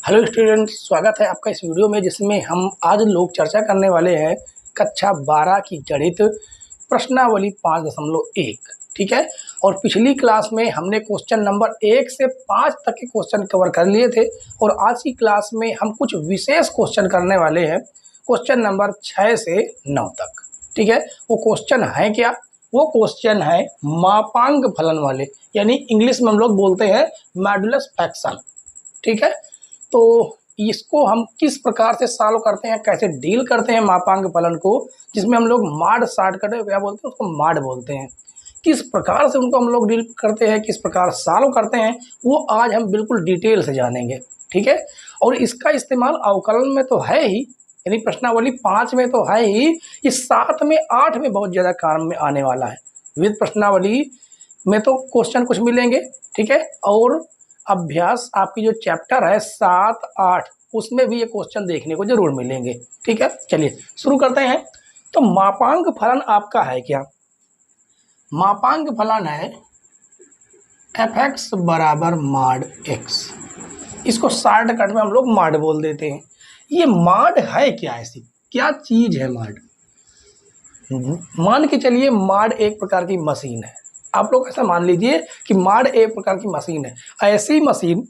Hello students, स्वागत है आपका इस वीडियो में जिसमें हम आज लोग चर्चा करने वाले हैं कक्षा 12 की गणित प्रश्नावली 5.1। ठीक है। और पिछली क्लास में हमने क्वेश्चन नंबर 1 से 5 तक के क्वेश्चन कवर कर लिए थे और आज की क्लास में हम कुछ विशेष क्वेश्चन करने वाले हैं क्वेश्चन नंबर 6 से 9 तक। ठीक है। वो क्वेश्चन है क्या? वो क्वेश्चन है मापांक फलन वाले, यानी इंग्लिश में हम लोग बोलते हैं मॉडुलस फ्रैक्शन। ठीक है। तो इसको हम किस प्रकार से सॉल्व करते हैं, कैसे डील करते हैं मापांक फलन को, जिसमें हम लोग माड शॉर्टकट क्या बोलते हैं, उसको माड बोलते हैं। किस प्रकार से उनको हम लोग डील करते हैं, किस प्रकार सॉल्व करते हैं, वो आज हम बिल्कुल डिटेल से जानेंगे। ठीक है। और इसका इस्तेमाल अवकलन में तो है ही, यानी प्रश्नावली 5 में तो है ही, इस 7 में 8 में बहुत ज़्यादा काम में आने वाला है। विविध प्रश्नावली में तो क्वेश्चन कुछ मिलेंगे। ठीक है। और अभ्यास आपकी जो चैप्टर है 7, 8 उसमें भी ये क्वेश्चन देखने को जरूर मिलेंगे। ठीक है। चलिए शुरू करते हैं। तो मापांक फलन आपका है क्या? मापांक फलन है f(x) बराबर माड x। इसको शॉर्टकट में हम लोग माड बोल देते हैं। ये माड है क्या? ऐसी क्या चीज है माड? मान के चलिए माड एक प्रकार की मशीन है। आप लोग ऐसा मान लीजिए कि माड एक प्रकार की मशीन है, ऐसी मशीन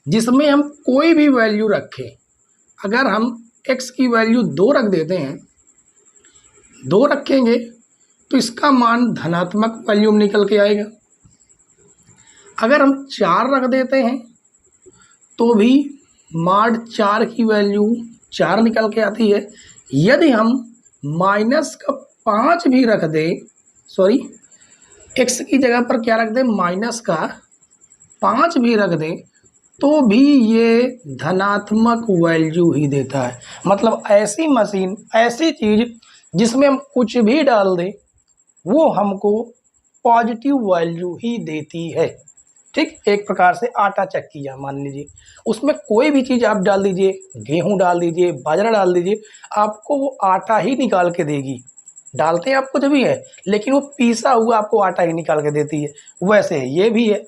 जिसमें हम कोई भी वैल्यू रखें। अगर हम x की वैल्यू 2 रख देते हैं, 2 रखेंगे तो इसका मान धनात्मक वैल्यू में निकल के आएगा। अगर हम 4 रख देते हैं तो भी माड 4 की वैल्यू 4 निकल के आती है। यदि हम माइनस का 5 भी रख दें, सॉरी x की जगह पर क्या रख दें, माइनस का 5 भी रख दें, तो भी ये धनात्मक वैल्यू ही देता है। मतलब ऐसी मशीन, ऐसी चीज जिसमें हम कुछ भी डाल दें वो हमको पॉजिटिव वैल्यू ही देती है। ठीक, एक प्रकार से आटा चक्की है मान लीजिए, उसमें कोई भी चीज़ आप डाल दीजिए, गेहूं डाल दीजिए, बाजरा डाल दीजिए, आपको वो आटा ही निकाल के देगी। डालते हैं आप कुछ भी है, लेकिन वो पीसा हुआ आपको आटा ही निकाल के देती है। वैसे ये भी है,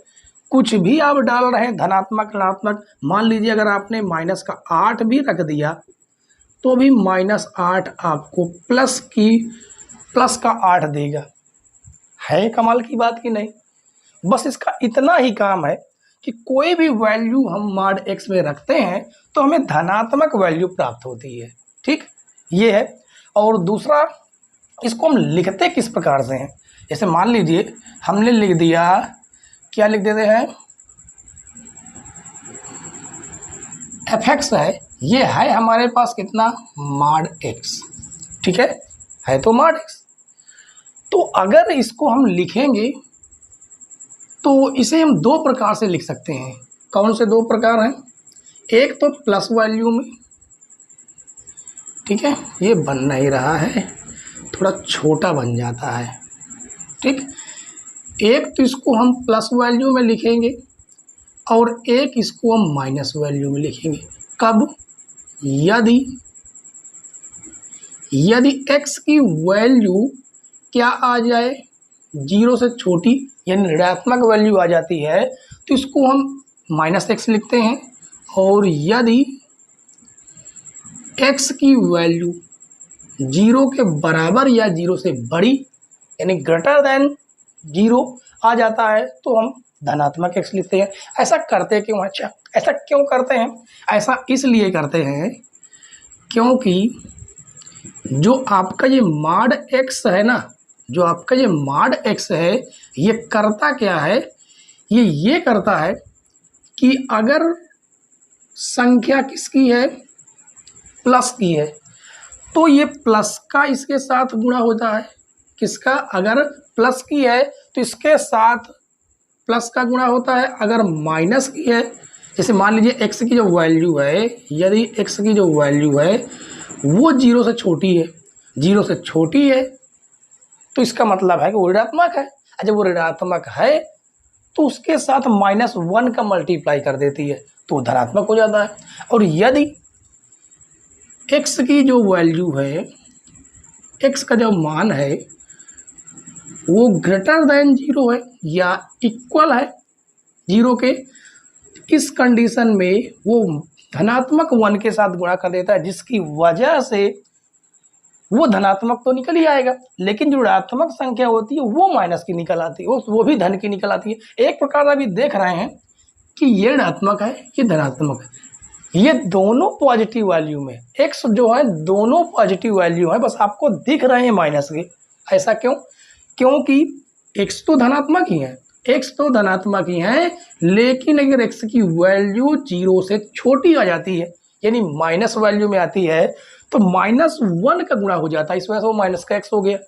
कुछ भी आप डाल रहे हैं धनात्मक ऋणात्मक, मान लीजिए अगर आपने माइनस का 8 भी रख दिया तो भी -8 आपको प्लस का 8 देगा। है कमाल की बात की नहीं? बस इसका इतना ही काम है कि कोई भी वैल्यू हम माड x में रखते हैं तो हमें धनात्मक वैल्यू प्राप्त होती है। ठीक, ये है। और दूसरा, इसको हम लिखते किस प्रकार से हैं? जैसे मान लीजिए हमने लिख दिया, क्या लिख देते हैं, f(x) है, ये है हमारे पास कितना, माड x। ठीक है तो माड x। तो अगर इसको हम लिखेंगे तो इसे हम 2 प्रकार से लिख सकते हैं। कौन से 2 प्रकार हैं? एक तो प्लस वैल्यू में, ठीक है, ये बन नहीं रहा है, थोड़ा छोटा बन जाता है। ठीक, एक तो इसको हम प्लस वैल्यू में लिखेंगे और एक इसको हम माइनस वैल्यू में लिखेंगे। कब? यदि x की वैल्यू क्या आ जाए, 0 से छोटी, यानी ऋणात्मक वैल्यू आ जाती है तो इसको हम -x लिखते हैं। और यदि x की वैल्यू 0 के बराबर या 0 से बड़ी, यानी ग्रेटर देन 0 आ जाता है तो हम धनात्मक x लिखते हैं। ऐसा करते क्यों? अच्छा, ऐसा क्यों करते हैं? ऐसा इसलिए करते हैं क्योंकि जो आपका ये माड x है ना, जो आपका ये माड x है, ये करता क्या है, ये करता है कि अगर संख्या किसकी है, प्लस की है, तो ये प्लस का इसके साथ गुणा होता है। किसका? अगर प्लस की है तो इसके साथ प्लस का गुणा होता है। अगर माइनस की है, जैसे मान लीजिए x की जो वैल्यू है, यदि x की जो वैल्यू है वो 0 से छोटी है, 0 से छोटी है तो इसका मतलब है कि वो ऋणात्मक है। जब वो ऋणात्मक है तो उसके साथ -1 का मल्टीप्लाई कर देती है तो धनात्मक हो जाता है। और यदि x की जो वैल्यू है, x का जो मान है वो ग्रेटर देन 0 है या इक्वल है 0 के, इस कंडीशन में वो धनात्मक 1 के साथ गुणा कर देता है, जिसकी वजह से वो धनात्मक तो निकल ही आएगा, लेकिन जो ऋणात्मक संख्या होती है वो माइनस की निकल आती है, वो भी धन की निकल आती है। एक प्रकार अभी देख रहे हैं कि ये ऋणात्मक है, ये धनात्मक है, ये दोनों पॉजिटिव वैल्यू में, एक्स जो है दोनों पॉजिटिव वैल्यू है, बस आपको दिख रहे हैं माइनस के। ऐसा क्यों? क्योंकि एक्स तो धनात्मक ही है, एक्स तो धनात्मक ही है, लेकिन अगर एक्स की वैल्यू 0 से छोटी आ जाती है, यानी माइनस वैल्यू में आती है, तो -1 का गुणा हो जाता है, इस वजह से वो माइनस का एक्स हो गया।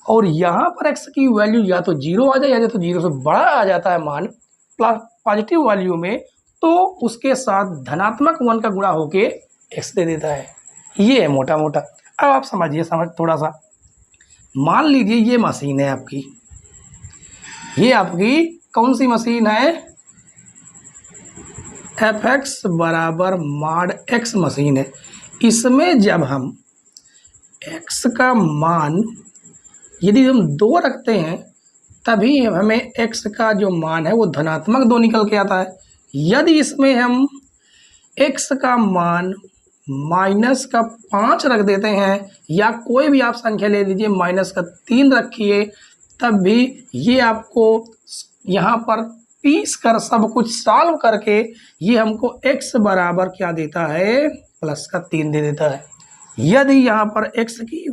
और यहाँ पर एक्स की वैल्यू या तो 0 आ जाए या तो 0 से बड़ा आ जाता है मान पॉजिटिव वैल्यू में, तो उसके साथ धनात्मक 1 का गुणा होके एक्स दे देता है। ये है मोटा मोटा। अब आप समझिए, थोड़ा सा मान लीजिए ये मशीन है आपकी, ये आपकी कौन सी मशीन है? fx बराबर mod x मशीन है। इसमें जब हम x का मान यदि हम 2 रखते हैं, तभी हमें x का जो मान है वो धनात्मक 2 निकल के आता है। यदि इसमें हम x का मान -5 रख देते हैं, या कोई भी आप संख्या ले लीजिए, -3 रखिए, तब भी ये आपको यहाँ पर पीस कर सब कुछ सॉल्व करके ये हमको x बराबर क्या देता है? +3 दे देता है। यदि यहाँ पर x की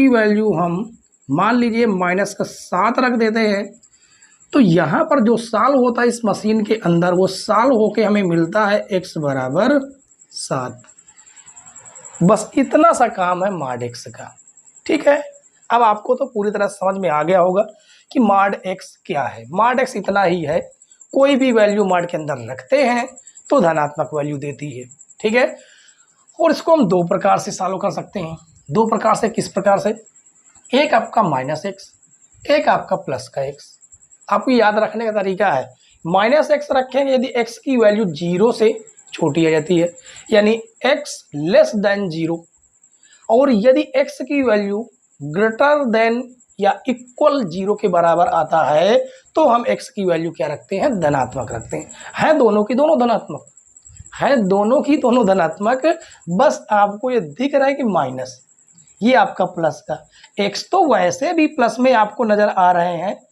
वैल्यू हम मान लीजिए -7 रख देते हैं, तो यहाँ पर जो सॉल्व होता है इस मशीन के अंदर, वो सॉल्व होके हमें मिलता है x बराबर 7। बस इतना सा काम है mod x का। ठीक है, अब आपको तो पूरी तरह समझ में आ गया होगा कि mod x क्या है। mod x इतना ही है, कोई भी वैल्यू mod के अंदर रखते हैं तो धनात्मक वैल्यू देती है। ठीक है, और इसको हम 2 प्रकार से सॉल्व कर सकते हैं। 2 प्रकार से, किस प्रकार से? एक आपका -x, एक आपका प्लस का x। आपको याद रखने का तरीका है, -x रखेंगे यदि x की वैल्यू 0 से छोटी आ जाती है, यानी x लेस देन 0, और यदि x की वैल्यू ग्रेटर देन या इक्वल 0 के बराबर आता है, तो हम x की वैल्यू क्या रखते हैं? धनात्मक रखते हैं। है दोनों की दोनों धनात्मक, है दोनों की दोनों धनात्मक, बस आपको ये दिख रहा है कि माइनस, ये आपका प्लस का, x तो वैसे भी प्लस में आपको नजर आ रहे हैं।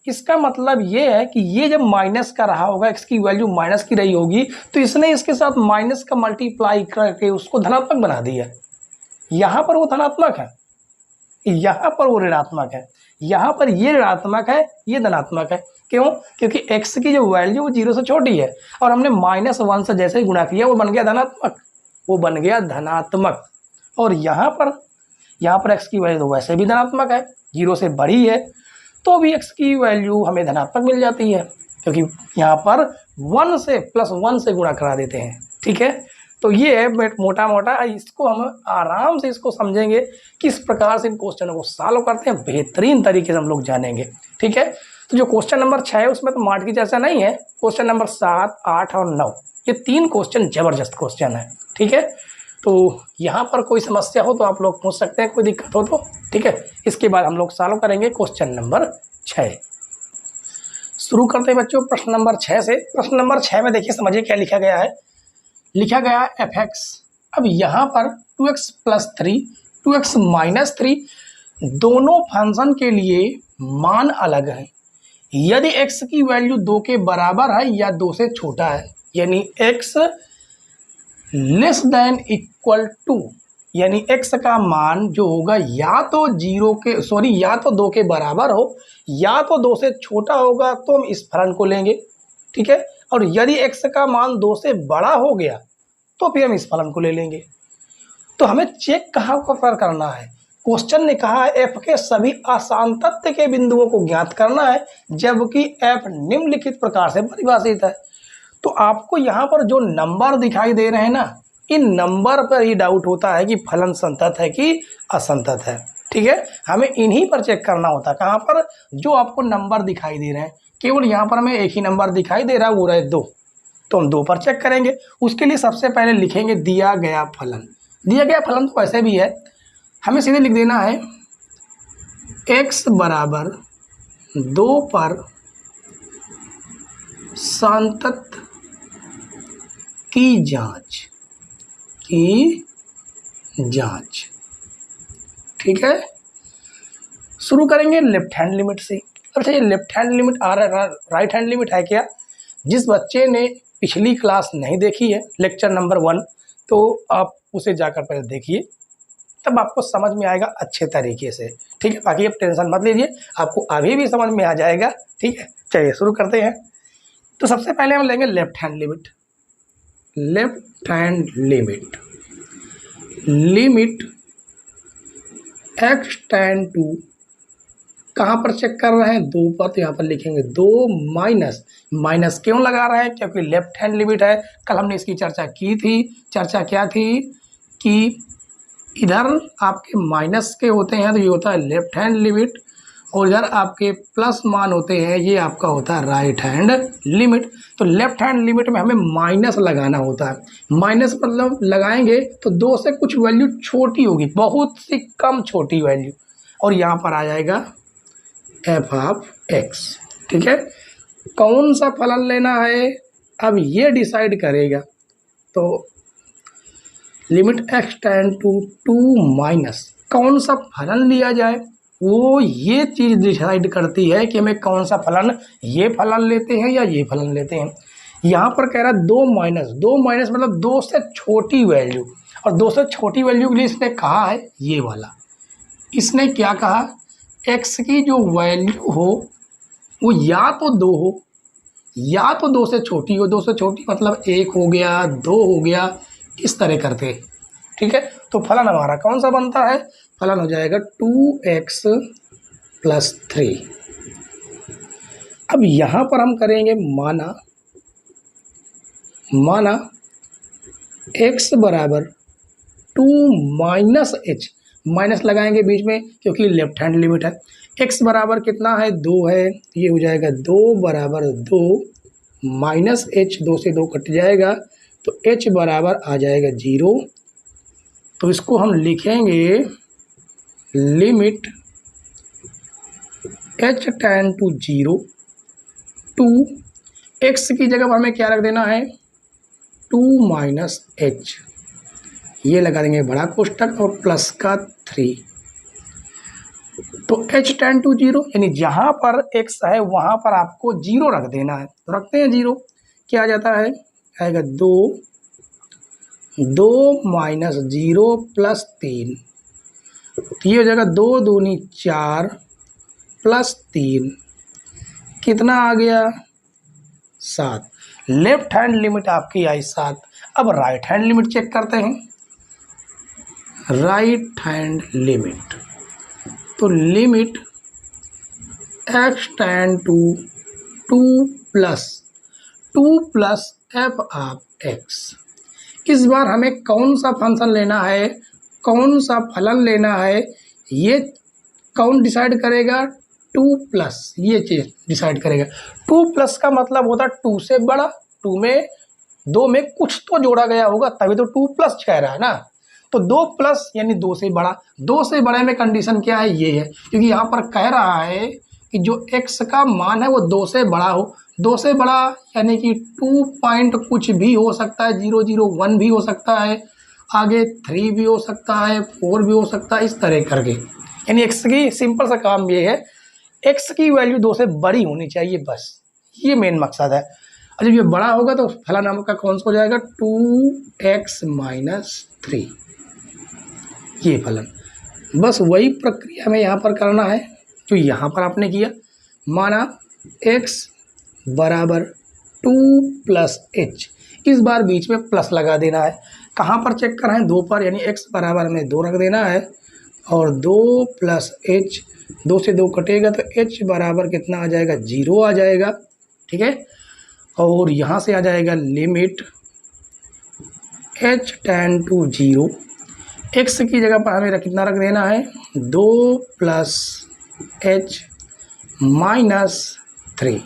इसका मतलब ये है कि ये जब माइनस का रहा होगा, x की वैल्यू माइनस की रही होगी, तो इसने इसके साथ माइनस का मल्टीप्लाई करके उसको धनात्मक बना दिया। यहाँ पर वो धनात्मक है, यहाँ पर वो ऋणात्मक है, यहाँ पर ये ऋणात्मक है, ये धनात्मक है। क्यों? क्योंकि x की जो वैल्यू वो 0 से छोटी है, और हमने -1 से जैसे ही गुणा किया वो बन गया धनात्मक, वो बन गया धनात्मक। और यहाँ पर x की वैल्यू तो वैसे भी धनात्मक है, 0 से बड़ी है, तो भी x की वैल्यू हमें धनात्मक मिल जाती है, क्योंकि यहाँ पर 1 से +1 से गुणा करा देते हैं। ठीक है, तो ये है मोटा मोटा, इसको हम आराम से इसको समझेंगे, किस प्रकार से इन क्वेश्चनों को सॉल्व करते हैं, बेहतरीन तरीके से हम लोग जानेंगे। ठीक है, तो जो क्वेश्चन नंबर 6 है उसमें तो मार्ट की चर्चा नहीं है। क्वेश्चन नंबर 7, 8 और 9, ये 3 क्वेश्चन जबरदस्त क्वेश्चन है। ठीक है, तो यहाँ पर कोई समस्या हो तो आप लोग पूछ सकते हैं, कोई दिक्कत हो तो। ठीक है, इसके बाद हम लोग सॉल्व करेंगे क्वेश्चन नंबर 6। शुरू करते हैं बच्चों प्रश्न नंबर 6 से। प्रश्न नंबर 6 में देखिए, समझिए क्या लिखा गया है। लिखा गया है fx, अब यहाँ पर 2x + 3, 2x - 3 दोनों फंक्शन के लिए मान अलग है। यदि x की वैल्यू 2 के बराबर है या 2 से छोटा है, यानी x less than equal to, यानी x का मान जो होगा या तो 2 के बराबर हो या तो 2 से छोटा होगा, तो हम इस फलन को लेंगे। ठीक है, और यदि x का मान 2 से बड़ा हो गया तो फिर हम इस फलन को ले लेंगे। तो हमें चेक कहाँ पर करना है? क्वेश्चन ने कहा है f के सभी असांतत्य के बिंदुओं को ज्ञात करना है, जबकि f निम्नलिखित प्रकार से परिभाषित है। तो आपको यहाँ पर जो नंबर दिखाई दे रहे हैं ना, इन नंबर पर ही डाउट होता है कि फलन संतत है कि असंतत है। ठीक है, हमें इन्हीं पर चेक करना होता है। कहाँ पर? जो आपको नंबर दिखाई दे रहे हैं, केवल यहाँ पर हमें एक ही नंबर दिखाई दे रहा है, वो रहे 2, तो हम 2 पर चेक करेंगे। उसके लिए सबसे पहले लिखेंगे दिया गया फलन। दिया गया फलन तो वैसे भी है, हमें सीधे लिख देना है x बराबर 2 पर सांतत्य की जांच। ठीक है, शुरू करेंगे लेफ्ट हैंड लिमिट से। अच्छा, ये लेफ्ट हैंड लिमिट आ रहा है, राइट हैंड लिमिट है क्या? जिस बच्चे ने पिछली क्लास नहीं देखी है, लेक्चर नंबर 1, तो आप उसे जाकर पहले देखिए, तब आपको समझ में आएगा अच्छे तरीके से। ठीक है, बाकी आप टेंशन मत लीजिए, आपको अभी भी समझ में आ जाएगा। ठीक है, चलिए शुरू करते हैं। तो सबसे पहले हम लेंगे left hand limit. Left hand limit, limit x tend to, कहाँ पर चेक कर रहे हैं? 2 पर, तो यहाँ पर लिखेंगे 2 माइनस। माइनस क्यों लगा रहे हैं? क्योंकि लेफ्ट हैंड लिमिट है। कल हमने इसकी चर्चा की थी। चर्चा क्या थी कि इधर आपके माइनस के होते हैं तो ये होता है लेफ्ट हैंड लिमिट, और इधर आपके प्लस मान होते हैं, ये आपका होता है राइट हैंड लिमिट। तो लेफ्ट हैंड लिमिट में हमें माइनस लगाना होता है। माइनस मतलब लगाएंगे तो 2 से कुछ वैल्यू छोटी होगी, बहुत सी कम छोटी वैल्यू, और यहाँ पर आ जाएगा एफ ऑफ एक्स। ठीक है, कौन सा फलन लेना है अब ये डिसाइड करेगा। तो limit x tend to 2 minus, कौन सा फलन लिया जाए वो ये चीज़ डिसाइड करती है कि हमें कौन सा फलन, ये फलन लेते हैं या ये फलन लेते हैं। यहाँ पर कह रहा है 2 माइनस। 2 माइनस मतलब 2 से छोटी वैल्यू, और 2 से छोटी वैल्यू के लिए इसने कहा है ये वाला। इसने क्या कहा? x की जो वैल्यू हो वो या तो 2 हो या तो 2 से छोटी हो। 2 से छोटी मतलब 1 हो गया, 2 हो गया, इस तरह करके। ठीक है, तो फलन हमारा कौन सा बनता है? फलन हो जाएगा 2x + 3। अब यहाँ पर हम करेंगे माना x बराबर 2 माइनस h, माइनस लगाएंगे बीच में क्योंकि लेफ्ट हैंड लिमिट है। x बराबर कितना है? 2 है, ये हो जाएगा 2 बराबर 2 माइनस h, 2 से 2 कट जाएगा तो h बराबर आ जाएगा 0। तो इसको हम लिखेंगे limit h tend to 0 to, x की जगह पर हमें क्या रख देना है? 2 माइनस h, ये लगा देंगे बड़ा कोष्टक और प्लस का 3। तो h टेंड टू 0 यानी जहाँ पर x है वहाँ पर आपको 0 रख देना है। तो रखते हैं 0, क्या आ जाता है? आएगा 2 माइनस 0 प्लस 3, तो ये हो जाएगा 2 दूनी 4 प्लस 3, कितना आ गया? 7। लेफ्ट हैंड लिमिट आपकी आई 7। अब राइट हैंड लिमिट चेक करते हैं। राइट हैंड लिमिट, तो limit x tend to 2 plus f of x। इस बार हमें कौन सा फंक्शन लेना है, कौन सा फलन लेना है, ये कौन डिसाइड करेगा? 2 प्लस, ये चीज़ डिसाइड करेगा। 2 प्लस का मतलब होता है 2 से बड़ा, 2 में कुछ तो जोड़ा गया होगा तभी तो 2 प्लस कह रहा है ना। तो 2 प्लस यानी 2 से बड़ा। 2 से बड़े में कंडीशन क्या है? ये है, क्योंकि यहाँ पर कह रहा है कि जो x का मान है वो 2 से बड़ा हो। 2 से बड़ा यानी कि 2 पॉइंट कुछ भी हो सकता है, 001 भी हो सकता है, आगे 3 भी हो सकता है, 4 भी हो सकता है, इस तरह करके। यानी x की सिंपल सा काम ये है, x की वैल्यू 2 से बड़ी होनी चाहिए, बस ये मेन मकसद है। और जब ये बड़ा होगा तो फलन आपका कौन सा हो जाएगा? 2x माइनस 3, ये फलन। बस वही प्रक्रिया हमें यहाँ पर करना है जो यहाँ पर आपने किया। माना x बराबर 2 प्लस h, इस बार बीच में प्लस लगा देना है। कहाँ पर चेक कर रहे हैं? 2 पर, यानी x बराबर हमें 2 रख देना है, और 2 प्लस h, 2 से 2 कटेगा तो h बराबर कितना आ जाएगा? 0 आ जाएगा। ठीक है, और यहाँ से आ जाएगा limit h tend to 0, x की जगह पर हमें कितना रख देना है? 2 प्लस h माइनस 3।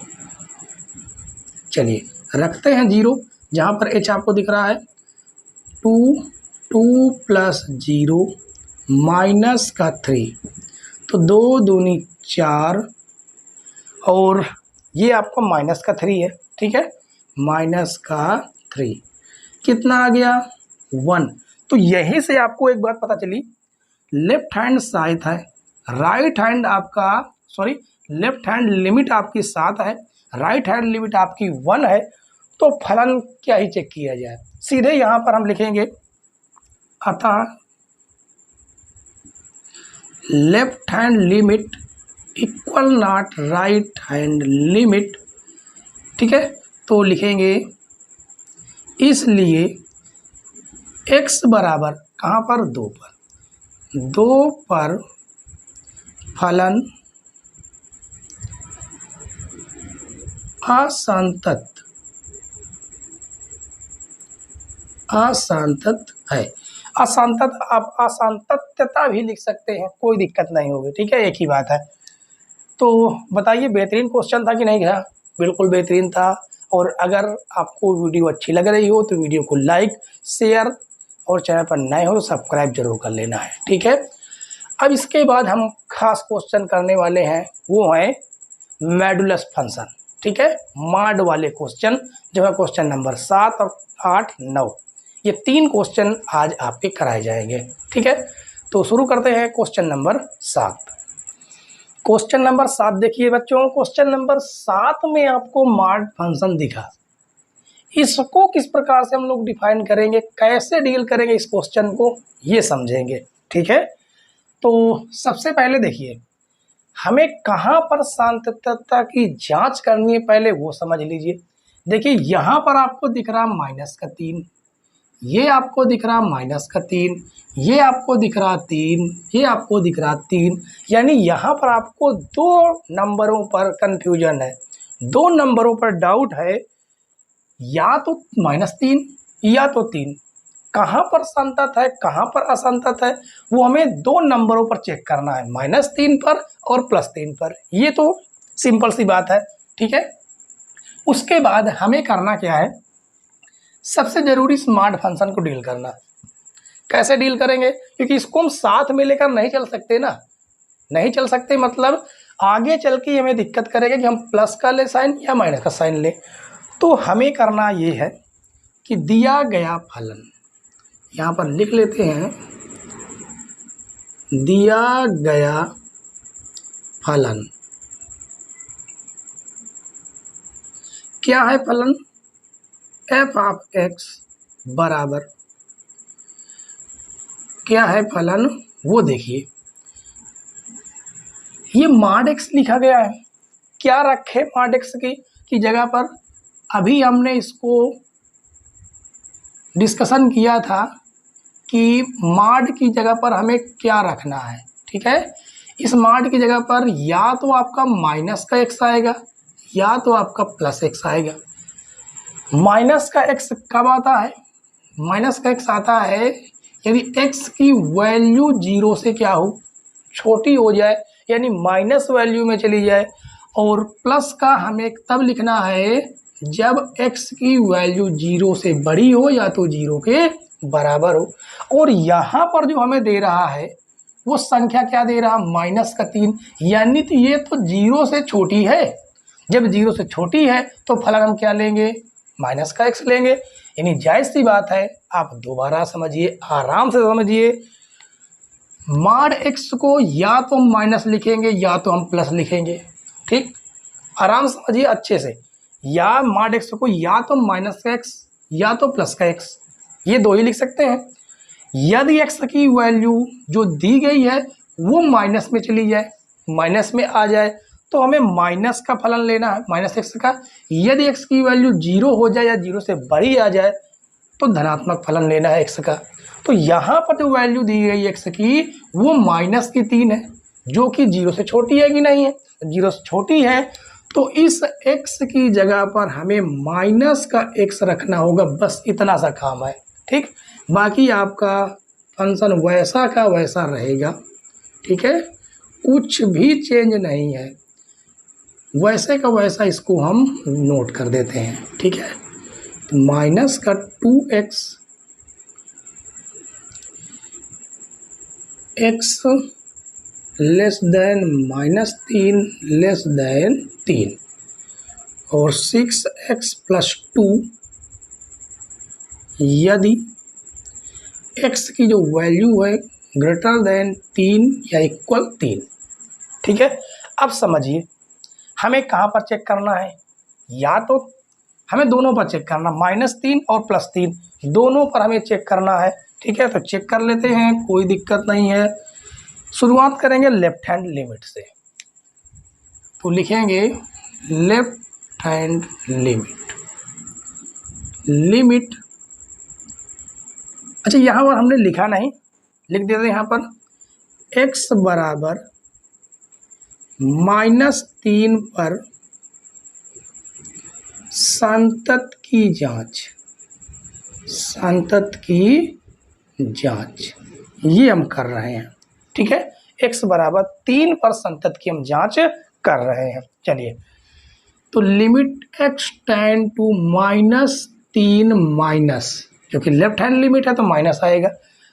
चलिए रखते हैं 0, जहाँ पर h आपको दिख रहा है। 2 प्लस 0 माइनस का 3, तो 2 दूनी 4, और ये आपका माइनस का 3 है। ठीक है, माइनस का 3 कितना आ गया 1। तो यहीं से आपको एक बात पता चली, लेफ्ट हैंड साइड है, राइट हैंड आपका सॉरी लेफ्ट हैंड लिमिट आपकी 7 है, राइट हैंड लिमिट आपकी 1 है, तो फलन क्या ही चेक किया जाए, सीधे यहाँ पर हम लिखेंगे अतः left hand limit equal not right hand limit, ठीक है। तो लिखेंगे इसलिए x बराबर कहाँ पर 2 पर, 2 पर फलन असंतत है। असंतत आप असंतत्यता भी लिख सकते हैं, कोई दिक्कत नहीं होगी, ठीक है, एक ही बात है। तो बताइए बेहतरीन क्वेश्चन था कि नहीं था? बिल्कुल बेहतरीन था। और अगर आपको वीडियो अच्छी लग रही हो तो वीडियो को लाइक शेयर और चैनल पर नए हो तो सब्सक्राइब जरूर कर लेना है, ठीक है। अब इसके बाद हम खास क्वेश्चन करने वाले हैं, वो है मॉडुलस फंक्शन, ठीक है, मॉड वाले क्वेश्चन जो है क्वेश्चन नंबर 7 और 8, 9, ये 3 क्वेश्चन आज आपके कराए जाएंगे, ठीक है। तो शुरू करते हैं क्वेश्चन नंबर 7। क्वेश्चन नंबर 7 देखिए बच्चों, क्वेश्चन नंबर 7 में आपको मॉड फंक्शन दिखा, इसको किस प्रकार से हम लोग डिफाइन करेंगे, कैसे डील करेंगे इस क्वेश्चन को, ये समझेंगे, ठीक है। तो सबसे पहले देखिए हमें कहाँ पर सान्तत्यता की जांच करनी है, पहले वो समझ लीजिए। देखिए यहाँ पर आपको दिख रहा माइनस का 3, ये आपको दिख रहा माइनस का 3, ये आपको दिख रहा 3, ये आपको दिख रहा 3, यानी यहाँ पर आपको 2 नंबरों पर कंफ्यूजन है, 2 नंबरों पर डाउट है, या तो -3 या तो 3। कहाँ पर संतत है कहाँ पर असंतत है वो हमें 2 नंबरों पर चेक करना है, -3 पर और +3 पर। ये तो सिंपल सी बात है, ठीक है। उसके बाद हमें करना क्या है, सबसे जरूरी स्मार्ट फंक्शन को डील करना। कैसे डील करेंगे, क्योंकि इसको हम साथ में लेकर नहीं चल सकते ना, नहीं चल सकते, मतलब आगे चल के हमें दिक्कत करेगा कि हम प्लस का ले साइन या माइनस का साइन ले। तो हमें करना ये है कि दिया गया फलन, यहाँ पर लिख लेते हैं, दिया गया फलन क्या है, फलन f ऑफ x बराबर क्या है फलन, वो देखिए ये मॉड x लिखा गया है, क्या रखे मॉड x की जगह पर, अभी हमने इसको डिस्कशन किया था कि मॉड की जगह पर हमें क्या रखना है, ठीक है। इस मॉड की जगह पर या तो आपका माइनस का x आएगा या तो आपका प्लस x आएगा। माइनस का x कब आता है, माइनस का x आता है यदि x की वैल्यू 0 से क्या हो, छोटी हो जाए, यानी माइनस वैल्यू में चली जाए। और प्लस का हमें तब लिखना है जब x की वैल्यू 0 से बड़ी हो या तो 0 के बराबर हो। और यहाँ पर जो हमें दे रहा है वो संख्या क्या दे रहा, माइनस का 3, यानी तो ये तो 0 से छोटी है। जब 0 से छोटी है तो फलन हम क्या लेंगे, माइनस का x लेंगे। यानी जायज़ सी बात है, आप दोबारा समझिए, आराम से समझिए, मॉड x को या तो हम माइनस लिखेंगे या तो हम प्लस लिखेंगे, ठीक, आराम से समझिए अच्छे से। या मॉड x को या तो माइनस का x या तो प्लस का x, ये 2 ही लिख सकते हैं। यदि x की वैल्यू जो दी गई है वो माइनस में चली जाए, माइनस में आ जाए, तो हमें माइनस का फलन लेना है, माइनस x का। यदि x की वैल्यू 0 हो जाए या 0 से बड़ी आ जाए तो धनात्मक फलन लेना है x का। तो यहाँ पर जो वैल्यू दी गई x की वो माइनस की 3 है, जो कि 0 से छोटी है कि नहीं है, 0 से छोटी है, तो इस x की जगह पर हमें माइनस का x रखना होगा, बस इतना सा काम है, ठीक। बाकी आपका फंक्शन वैसा का वैसा रहेगा, ठीक है, कुछ भी चेंज नहीं है, वैसे का वैसा इसको हम नोट कर देते हैं, ठीक है। तो माइनस का 2x x less then -3 less than 3, और 6x प्लस 2 यदि x की जो वैल्यू है ग्रेटर देन 3 या इक्वल 3। ठीक है, अब समझिए हमें कहाँ पर चेक करना है, या तो हमें दोनों पर चेक करना, -3 और +3 दोनों पर हमें चेक करना है। ठीक है, तो चेक कर लेते हैं, कोई दिक्कत नहीं है। शुरुआत करेंगे लेफ्ट हैंड लिमिट से, तो लिखेंगे लेफ्ट हैंड लिमिट। अच्छा, यहाँ पर हमने लिखा नहीं, लिख देते हैं यहाँ पर x बराबर -3 पर संतत की जांच, ये हम कर रहे हैं। ठीक है, x बराबर 3 पर संतत की हम जांच कर रहे हैं। चलिए, तो limit x tend to -3 minus, क्योंकि लेफ्ट हैंड लिमिट है तो माइनस आएगा,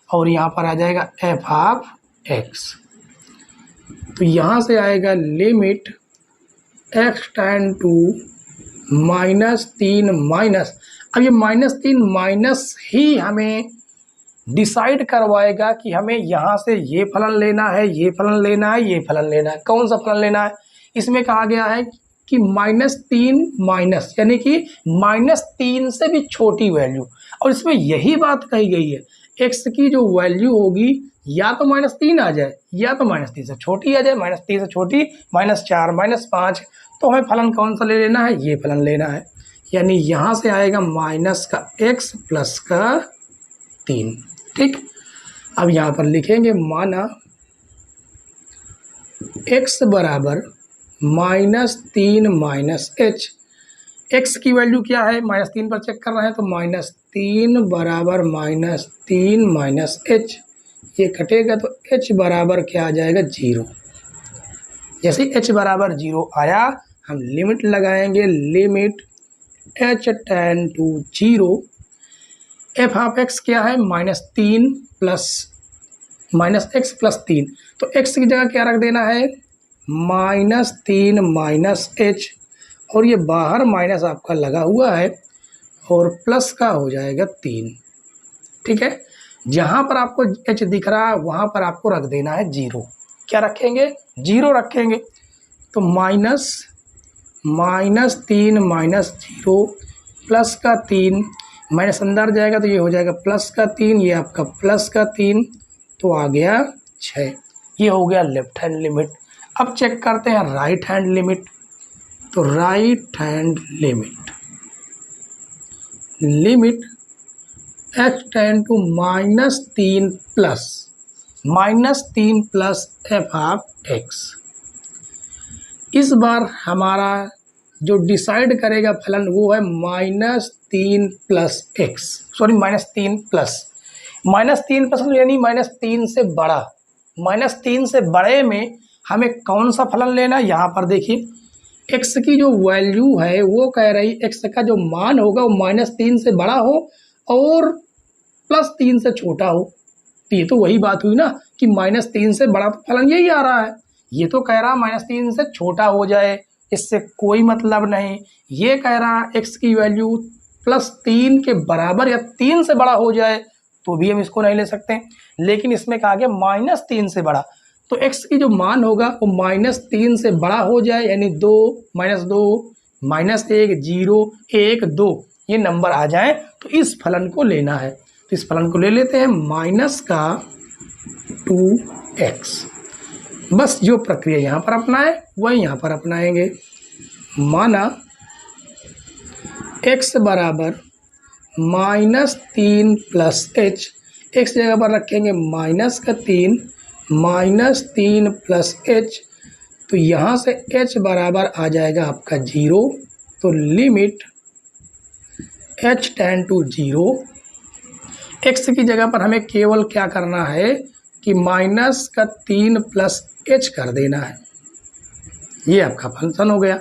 और यहाँ पर आ जाएगा f ऑफ x। तो यहाँ से आएगा limit x tend to -3 minus. अब ये -3 माइनस ही हमें डिसाइड करवाएगा कि हमें यहाँ से ये फलन लेना है, ये फलन लेना है, ये फलन लेना है। कौन सा फलन लेना है? इसमें कहा गया है कि -3 माइनस, यानी कि -3 से भी छोटी वैल्यू, और इसमें यही बात कही गई है x की जो वैल्यू होगी या तो -3 आ जाए या तो -3 से छोटी आ जाए। -3 से छोटी -4 -5, तो हमें फलन कौन सा ले लेना है? ये फलन लेना है, यानी यहाँ से आएगा माइनस का x प्लस का 3। ठीक, अब यहाँ पर लिखेंगे माना x बराबर -3 माइनस h। x की वैल्यू क्या है? -3 पर चेक कर रहे हैं, तो -3 बराबर -3 माइनस h, ये कटेगा तो h बराबर क्या आ जाएगा? 0। जैसे h बराबर 0 आया, हम लिमिट लगाएंगे, limit h tend to 0, f of x क्या है? -3 प्लस -x प्लस 3, तो x की जगह क्या रख देना है? -3 माइनस h, और ये बाहर माइनस आपका लगा हुआ है, और प्लस का हो जाएगा 3। ठीक है, जहाँ पर आपको h दिख रहा है वहाँ पर आपको रख देना है 0। क्या रखेंगे? 0 रखेंगे। तो -3 माइनस 0 प्लस का 3, माइनस अंदर जाएगा तो ये हो जाएगा प्लस का 3, ये आपका प्लस का 3, तो आ गया 6। ये हो गया लेफ्ट हैंड लिमिट। अब चेक करते हैं राइट हैंड लिमिट। तो right hand limit x tend to -3 plus f of x। इस बार हमारा जो डिसाइड करेगा फलन वो है -3 plus x, sorry -3 plus, -3 plus यानी -3 से बड़ा। -3 से बड़े में हमें कौन सा फलन लेना? यहाँ पर देखिए, x की जो वैल्यू है वो कह रही x का जो मान होगा वो -3 से बड़ा हो और +3 से छोटा हो। तो ये तो वही बात हुई ना कि -3 से बड़ा, तो फलन यही आ रहा है। ये तो कह रहा है -3 से छोटा हो जाए, इससे कोई मतलब नहीं। ये कह रहा है x की वैल्यू +3 के बराबर या 3 से बड़ा हो जाए, तो भी हम इसको नहीं ले सकते। लेकिन इसमें कहा गया -3 से बड़ा, तो x की जो मान होगा वो -3 से बड़ा हो जाए, यानी 2 -2 -1 0 1 2 ये नंबर आ जाए, तो इस फलन को लेना है। तो इस फलन को ले लेते हैं माइनस का 2x। बस जो प्रक्रिया यहाँ पर अपनाए वही यहाँ पर अपनाएंगे। माना x बराबर -3 प्लस h, x जगह पर रखेंगे माइनस का 3 -3 प्लस h, तो यहाँ से h बराबर आ जाएगा आपका 0। तो limit h tend to 0, x की जगह पर हमें केवल क्या करना है कि -3 प्लस h कर देना है, ये आपका फंक्शन हो गया।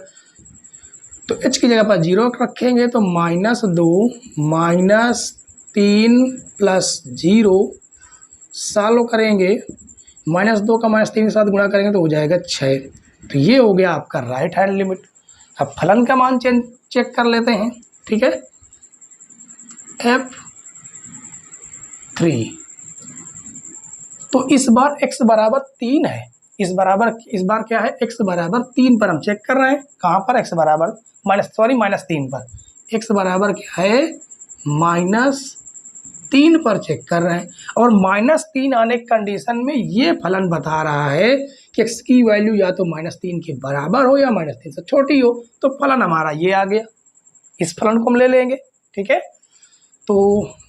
तो h की जगह पर 0 रखेंगे तो -2 -3 प्लस 0 सॉल्व करेंगे, -2 का -3 के साथ गुणा करेंगे तो हो जाएगा 6। तो ये हो गया आपका राइट हैंड लिमिट। अब फलन का मान चेक कर लेते हैं, ठीक है। f3 तो इस बार x बराबर 3 है, इस बार क्या है, x बराबर 3 पर हम चेक कर रहे हैं। कहाँ पर? x बराबर -3 पर। x बराबर क्या है, -3 पर चेक कर रहे हैं। और -3 आने की कंडीशन में ये फलन बता रहा है कि x की वैल्यू या तो -3 के बराबर हो या -3 से छोटी हो। तो फलन हमारा ये आ गया, इस फलन को हम ले लेंगे, ठीक है। तो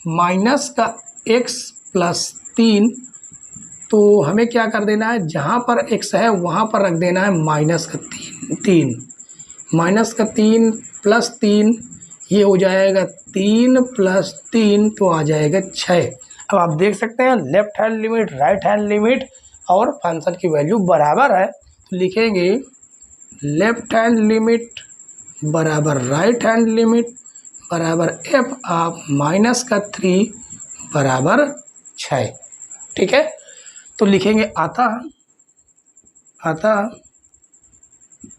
माइनस का x + 3, तो हमें क्या कर देना है, जहाँ पर x है वहाँ पर रख देना है -3 -3 + 3, ये हो जाएगा 3 + 3 तो आ जाएगा 6। अब आप देख सकते हैं left hand limit, right hand limit और फंक्शन की वैल्यू बराबर है। तो लिखेंगे लेफ्ट हैंड लिमिट बराबर राइट हैंड लिमिट बराबर f(-3) बराबर 6, ठीक है। तो लिखेंगे अतः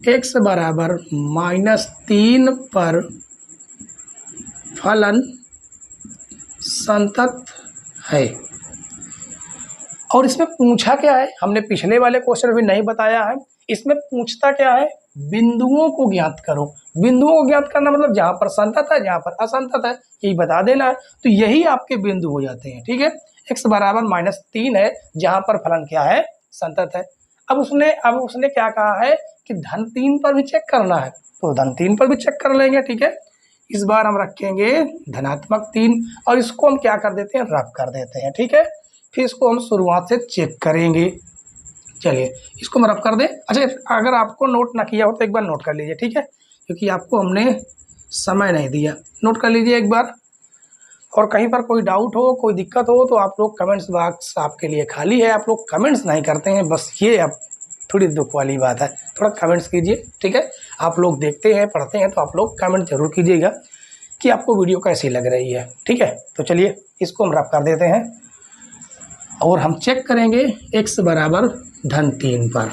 x बराबर -3 पर फलन संतत है। और इसमें पूछा क्या है, हमने पिछले वाले क्वेश्चन में नहीं बताया है। इसमें पूछता क्या है, बिंदुओं को ज्ञात करो। बिंदुओं को ज्ञात करना मतलब जहाँ पर संतत है, जहाँ पर असंतत है, यही बता देना है। तो यही आपके बिंदु हो जाते हैं, ठीक है। x बराबर -3 है, जहाँ पर फलन क्या है, संतत है। अब उसने क्या कहा है कि (3) पर भी चेक करना है, तो (3) पर भी चेक कर लेंगे, ठीक है। इस बार हम रखेंगे (3) और इसको हम क्या कर देते हैं, रब कर देते हैं, ठीक है। फिर इसको हम शुरुआत से चेक करेंगे। चलिए इसको हम रब कर दें। अच्छा, अगर आपको नोट ना किया हो तो एक बार नोट कर लीजिए, ठीक है, क्योंकि आपको हमने समय नहीं दिया। नोट कर लीजिए एक बार। और कहीं पर कोई डाउट हो, कोई दिक्कत हो तो आप लोग कमेंट्स बॉक्स आपके लिए खाली है। आप लोग कमेंट्स नहीं करते हैं, बस ये अब थोड़ी दुख वाली बात है। थोड़ा कमेंट्स कीजिए, ठीक है। आप लोग देखते हैं, पढ़ते हैं, तो आप लोग कमेंट जरूर कीजिएगा कि आपको वीडियो कैसी लग रही है, ठीक है। तो चलिए इसको हम रब कर देते हैं और हम चेक करेंगे x बराबर (3) पर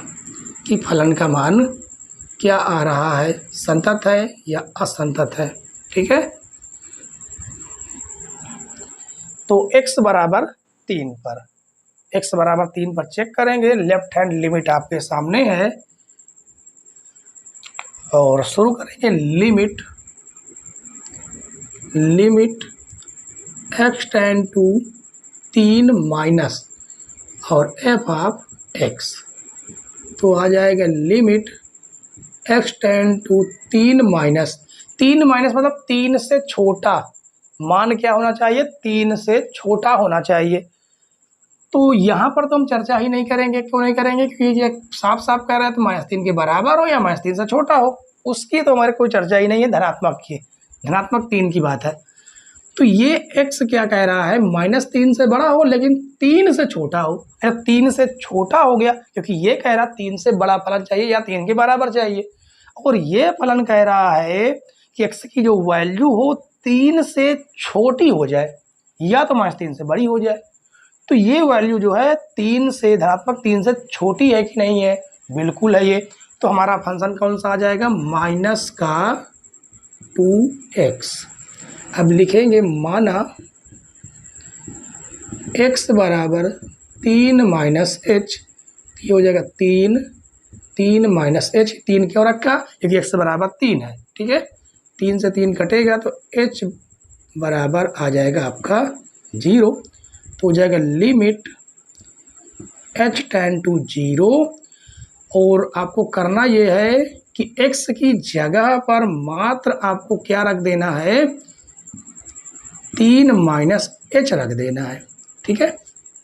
कि फलन का मान क्या आ रहा है, संतत है या असंतत है, ठीक है। तो x बराबर 3 पर चेक करेंगे। लेफ्ट हैंड लिमिट आपके सामने है और शुरू करेंगे limit x tend to 3 minus और f(x), तो आ जाएगा limit x tend to 3 minus मतलब 3 से छोटा। मान क्या होना चाहिए, 3 से छोटा होना चाहिए। तो यहाँ पर तो हम चर्चा ही नहीं करेंगे। क्यों नहीं करेंगे, क्योंकि ये साफ साफ कह रहा है तो -3 के बराबर हो या -3 से छोटा हो, उसकी तो हमारे कोई चर्चा ही नहीं है। धनात्मक 3 की बात है। तो ये x क्या कह रहा है, -3 से बड़ा हो लेकिन 3 से छोटा हो। अगर 3 से छोटा हो गया, क्योंकि ये कह रहा 3 से बड़ा फलन चाहिए या 3 के बराबर चाहिए, और ये फलन कह रहा है कि x की जो वैल्यू हो 3 से छोटी हो जाए या तो -3 से बड़ी हो जाए। तो ये वैल्यू जो है धनात्मक 3 से छोटी है कि नहीं है, बिल्कुल है ये। तो हमारा फंक्शन कौन सा आ जाएगा, -2x। अब लिखेंगे माना x बराबर 3 माइनस h, ये हो जाएगा 3 माइनस h। 3 क्यों रखा, क्योंकि x बराबर 3 है, ठीक है। 3 से 3 कटेगा तो h बराबर आ जाएगा आपका 0। तो हो जाएगा लिमिट h टेंड टू 0। और आपको करना ये है कि x की जगह पर मात्र आपको क्या रख देना है, 3 माइनस h रख देना है, ठीक है।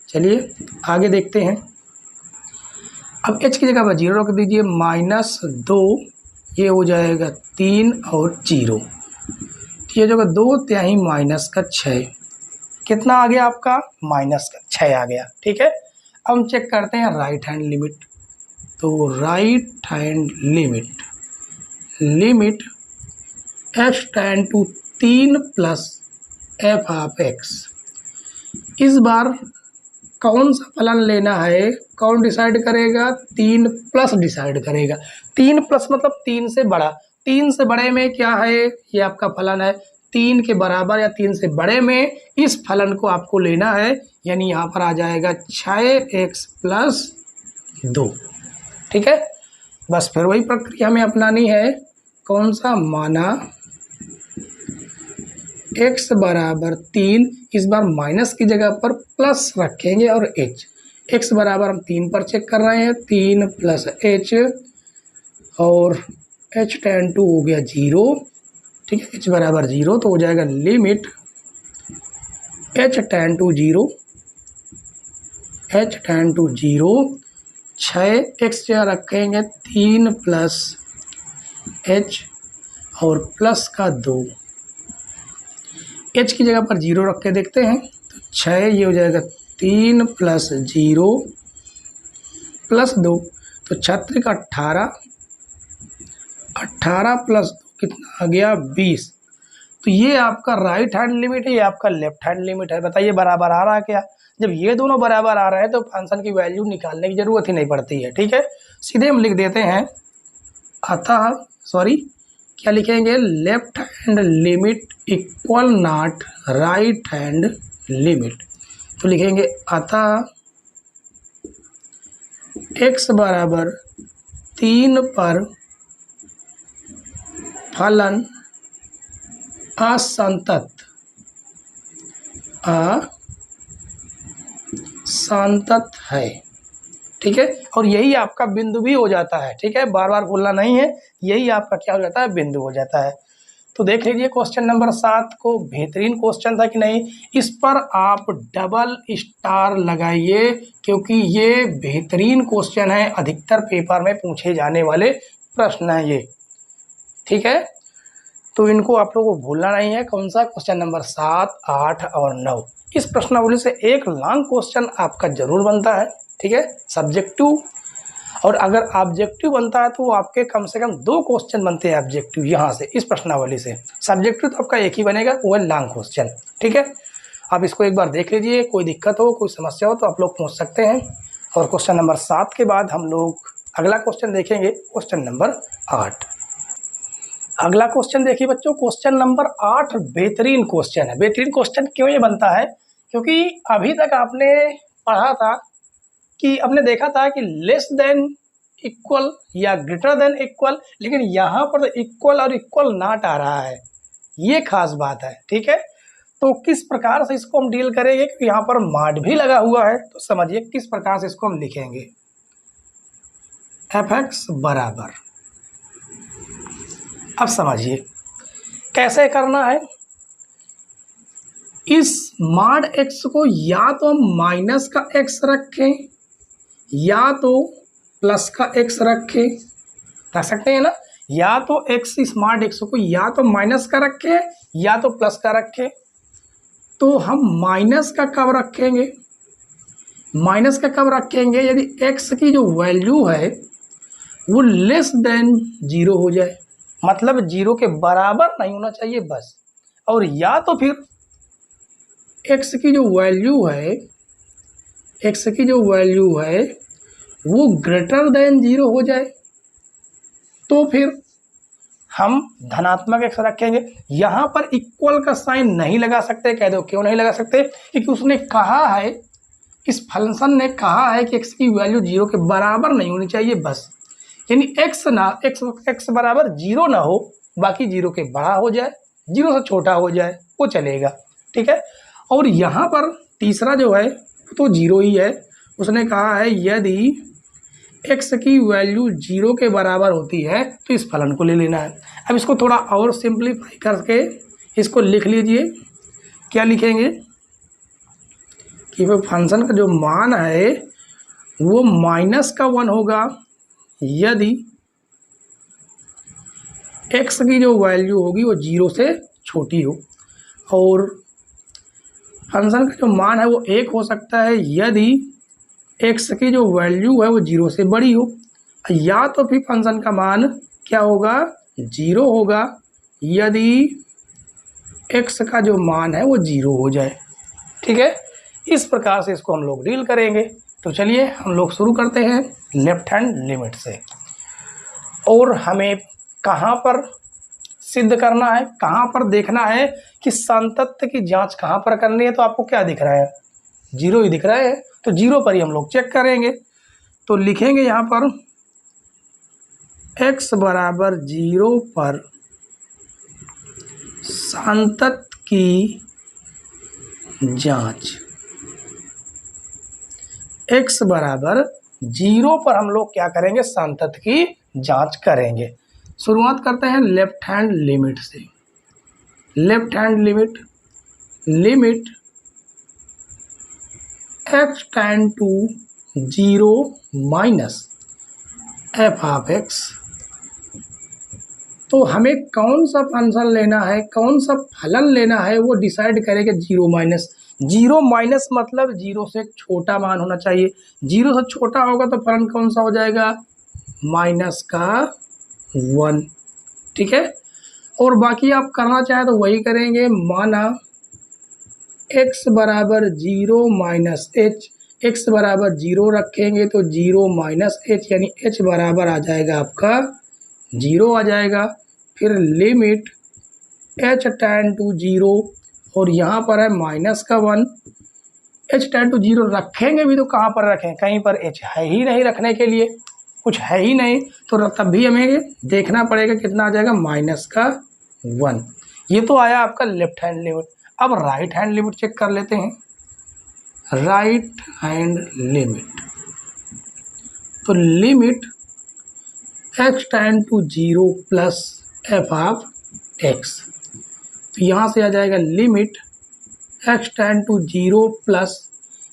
चलिए आगे देखते हैं। अब h की जगह पर 0 रख दीजिए, -2, ये हो जाएगा 3 और 0, ये जो 2/3 -6, कितना आ गया आपका, -6 आ गया, ठीक है। अब हम चेक करते हैं राइट हैंड लिमिट। तो right hand limit x tend to 3 plus f(x). इस बार कौन सा फलन लेना है, कौन डिसाइड करेगा, 3 प्लस डिसाइड करेगा। 3 प्लस मतलब 3 से बड़ा, 3 से बड़े में क्या है, ये आपका फलन है 3 के बराबर या 3 से बड़े में इस फलन को आपको लेना है, यानी यहाँ पर आ जाएगा 6x + 2। ठीक है, बस फिर वही प्रक्रिया हमें अपनानी है। कौन सा, माना x बराबर 3, इस बार माइनस की जगह पर प्लस रखेंगे और x बराबर हम 3 पर चेक कर रहे हैं, 3 + h और h tan 2 हो गया 0। ठीक है, h बराबर 0 तो हो जाएगा limit h tan 2 0, h tan 2 0, 6x जगह रखेंगे 3 + h और प्लस का 2, h की जगह पर 0 रख के देखते हैं तो 6, ये हो जाएगा 3 + 0 + 2 तो 6 का 18, 18 + 2 कितना आ गया 20। तो ये आपका राइट हैंड लिमिट है, ये आपका लेफ्ट हैंड लिमिट है। बताइए बराबर आ रहा है क्या? जब ये दोनों बराबर आ रहे हैं तो फंक्शन की वैल्यू निकालने की ज़रूरत ही नहीं पड़ती है। ठीक है, सीधे हम लिख देते हैं, अतः क्या लिखेंगे, left hand limit equal not right hand limit. तो लिखेंगे अतः x बराबर 3 पर फलन असंतत है। ठीक है, और यही आपका बिंदु भी हो जाता है। ठीक है, बार बार बोलना नहीं है, यही आपका क्या हो जाता है, बिंदु हो जाता है। तो देख लीजिए क्वेश्चन नंबर 7 को, बेहतरीन क्वेश्चन था कि नहीं? इस पर आप डबल स्टार लगाइए क्योंकि ये बेहतरीन क्वेश्चन है, अधिकतर पेपर में पूछे जाने वाले प्रश्न हैं ये। ठीक है, तो इनको आप लोगों को भूलना नहीं है। कौन सा? क्वेश्चन नंबर 7, 8 और 9। इस प्रश्नावली से एक लॉन्ग क्वेश्चन आपका जरूर बनता है। ठीक है, सब्जेक्टिव, और अगर ऑब्जेक्टिव बनता है तो आपके कम से कम 2 क्वेश्चन बनते हैं ऑब्जेक्टिव यहाँ से, इस प्रश्नावली से। सब्जेक्टिव तो आपका एक ही बनेगा, वो है लॉन्ग क्वेश्चन। ठीक है, आप इसको एक बार देख लीजिए, कोई दिक्कत हो, कोई समस्या हो तो आप लोग पूछ सकते हैं। और क्वेश्चन नंबर 7 के बाद हम लोग अगला क्वेश्चन देखेंगे, क्वेश्चन नंबर 8। अगला क्वेश्चन देखिए बच्चों, क्वेश्चन नंबर 8 बेहतरीन क्वेश्चन है। बेहतरीन क्वेश्चन क्यों ये बनता है? क्योंकि अभी तक आपने पढ़ा था कि आपने देखा था कि लेस देन इक्वल या ग्रेटर देन इक्वल, लेकिन यहाँ पर तो इक्वल और इक्वल नॉट आ रहा है, ये खास बात है। ठीक है, तो किस प्रकार से इसको हम डील करेंगे, क्योंकि यहाँ पर मॉड भी लगा हुआ है, तो समझिए किस प्रकार से इसको हम लिखेंगे। fx बराबर, अब समझिए कैसे करना है। इस मॉड x को या तो हम माइनस का x रखें या तो प्लस का x रखें, रख सकते हैं ना? या तो x, इस मॉड x को या तो माइनस का रखें या तो प्लस का रखें। तो हम माइनस का कब रखेंगे? माइनस का कब रखेंगे? यदि x की जो वैल्यू है वो लेस देन 0 हो जाए, मतलब 0 के बराबर नहीं होना चाहिए बस। और या तो फिर x की जो वैल्यू है, x की जो वैल्यू है वो ग्रेटर देन 0 हो जाए, तो फिर हम धनात्मक x रखेंगे। यहाँ पर इक्वल का साइन नहीं लगा सकते, कह दो क्यों नहीं लगा सकते? क्योंकि उसने कहा है, इस फंक्शन ने कहा है कि x की वैल्यू 0 के बराबर नहीं होनी चाहिए बस, यानी x बराबर 0 ना हो, बाकी 0 के बड़ा हो जाए, 0 से छोटा हो जाए, वो चलेगा। ठीक है, और यहाँ पर तीसरा जो है तो 0 ही है। उसने कहा है यदि x की वैल्यू 0 के बराबर होती है तो इस फलन को ले लेना है। अब इसको थोड़ा और सिंप्लीफाई करके इसको लिख लीजिए। क्या लिखेंगे कि वो फंक्शन का जो मान है वो -1 होगा यदि x की जो वैल्यू होगी वो 0 से छोटी हो, और फंक्शन का जो मान है वो 1 हो सकता है यदि x की जो वैल्यू है वो 0 से बड़ी हो, या तो फिर फंक्शन का मान क्या होगा, 0 होगा यदि x का जो मान है वो 0 हो जाए। ठीक है, इस प्रकार से इसको हम लोग डील करेंगे। तो चलिए हम लोग शुरू करते हैं लेफ्ट हैंड लिमिट से। और हमें कहाँ पर सिद्ध करना है, कहाँ पर देखना है कि संतत्व की जांच कहाँ पर करनी है। तो आपको क्या दिख रहा है, 0 ही दिख रहा है, तो 0 पर ही हम लोग चेक करेंगे। तो लिखेंगे यहाँ पर x बराबर 0 पर संतत्व की जांच, x बराबर 0 पर हम लोग क्या करेंगे, संतत्व की जांच करेंगे। शुरुआत करते हैं लेफ्ट हैंड लिमिट से। Left hand limit, limit x tend to 0 minus f of x। तो हमें कौन सा फंक्शन लेना है, कौन सा फलन लेना है, वो डिसाइड करेंगे 0 माइनस। 0 माइनस मतलब 0 से छोटा मान होना चाहिए। 0 से छोटा होगा तो फलन कौन सा हो जाएगा, माइनस का 1। ठीक है, और बाकी आप करना चाहें तो वही करेंगे। माना x बराबर 0 माइनस h, x बराबर 0 रखेंगे तो 0 माइनस h यानी h बराबर आ जाएगा आपका 0 आ जाएगा। फिर लिमिट h टेंड टू 0 और यहाँ पर है माइनस का 1। h टेंड टू 0 रखेंगे भी तो कहाँ पर रखें, कहीं पर h है ही नहीं रखने के लिए, कुछ है ही नहीं, तो तब भी हमें देखना पड़ेगा कितना आ जाएगा, माइनस का 1। ये तो आया आपका लेफ्ट हैंड लिमिट। अब राइट हैंड लिमिट चेक कर लेते हैं। राइट हैंड लिमिट, तो limit x tend to 0 plus f of x। तो यहाँ से आ जाएगा limit x tend to 0 plus,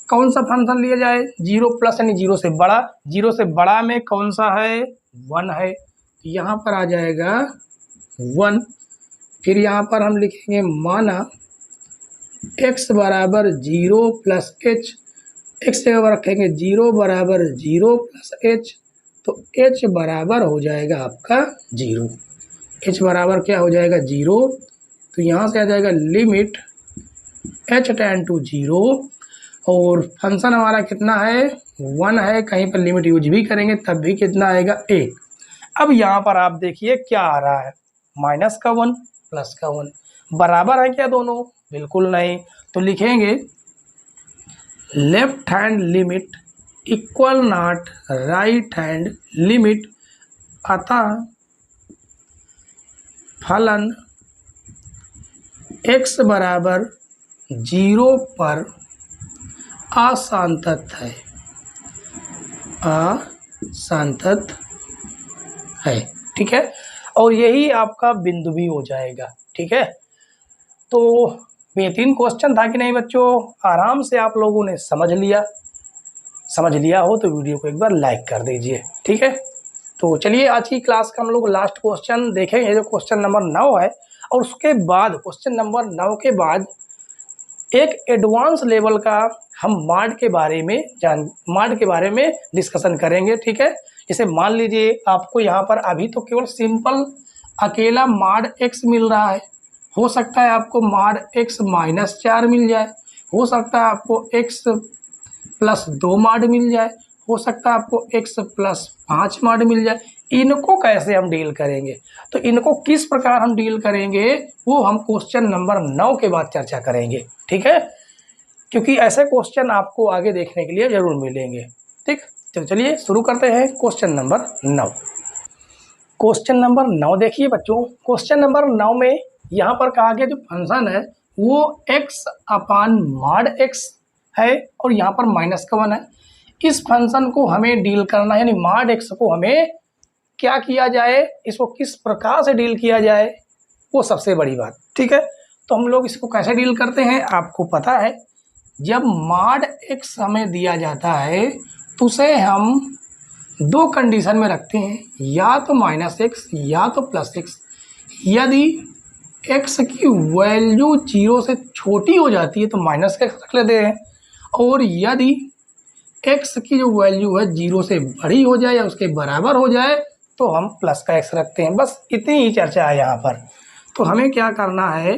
कौन सा फंक्शन लिया जाए, 0 प्लस यानी 0 से बड़ा। 0 से बड़ा में कौन सा है, 1 है, तो यहाँ पर आ जाएगा 1। फिर यहाँ पर हम लिखेंगे माना x बराबर 0 प्लस h, x जगह रखेंगे 0 बराबर 0 प्लस h, तो h बराबर हो जाएगा आपका 0। h बराबर क्या हो जाएगा, 0। तो यहाँ से आ जाएगा लिमिट h टेंड टू 0 और फंक्शन हमारा कितना है, 1 है। कहीं पर लिमिट यूज भी करेंगे तब भी कितना आएगा, 1। अब यहाँ पर आप देखिए क्या आ रहा है, माइनस का 1 प्लस का 1। बराबर है क्या दोनों, बिल्कुल नहीं। तो लिखेंगे left hand limit equal not right hand limit, अतः फलन x बराबर 0 पर असंतत है, असंतत है। ठीक है, और यही आपका बिंदु भी हो जाएगा। ठीक है, तो बेहतरीन क्वेश्चन था कि नहीं बच्चों, आराम से आप लोगों ने समझ लिया। समझ लिया हो तो वीडियो को एक बार लाइक कर दीजिए। ठीक है, तो चलिए आज की क्लास का हम लोग लास्ट क्वेश्चन देखेंगे जो क्वेश्चन नंबर 9 है, और उसके बाद क्वेश्चन नंबर 9 के बाद एक एडवांस लेवल का हम माड के बारे में डिस्कशन करेंगे। ठीक है, जैसे मान लीजिए आपको यहाँ पर अभी तो केवल सिंपल अकेला माड x मिल रहा है, हो सकता है आपको माड x माइनस 4 मिल जाए, हो सकता है आपको x प्लस 2 माड मिल जाए, हो सकता है आपको x प्लस 5 माड मिल जाए। इनको कैसे हम डील करेंगे, तो इनको किस प्रकार हम डील करेंगे वो हम क्वेश्चन नंबर 9 के बाद चर्चा करेंगे। ठीक है, क्योंकि ऐसे क्वेश्चन आपको आगे देखने के लिए जरूर मिलेंगे। ठीक, तो चलिए शुरू करते हैं क्वेश्चन नंबर 9। क्वेश्चन नंबर 9 देखिए बच्चों, क्वेश्चन नंबर 9 में यहाँ पर कहा गया जो फंक्शन है वो x अपान माड x है और यहाँ पर माइनस का 1 है। इस फंक्शन को हमें डील करना है, यानी माड x को हमें क्या किया जाए, इसको किस प्रकार से डील किया जाए, वो सबसे बड़ी बात। ठीक है, तो हम लोग इसको कैसे डील करते हैं, आपको पता है जब माड x हमें दिया जाता है तो उसे हम 2 कंडीशन में रखते हैं, या तो माइनस x या तो प्लस x। यदि x की वैल्यू 0 से छोटी हो जाती है तो माइनस का x रख लेते हैं, और यदि x की जो वैल्यू है 0 से बड़ी हो जाए या उसके बराबर हो जाए तो हम प्लस का x रखते हैं। बस इतनी ही चर्चा है यहाँ पर। तो हमें क्या करना है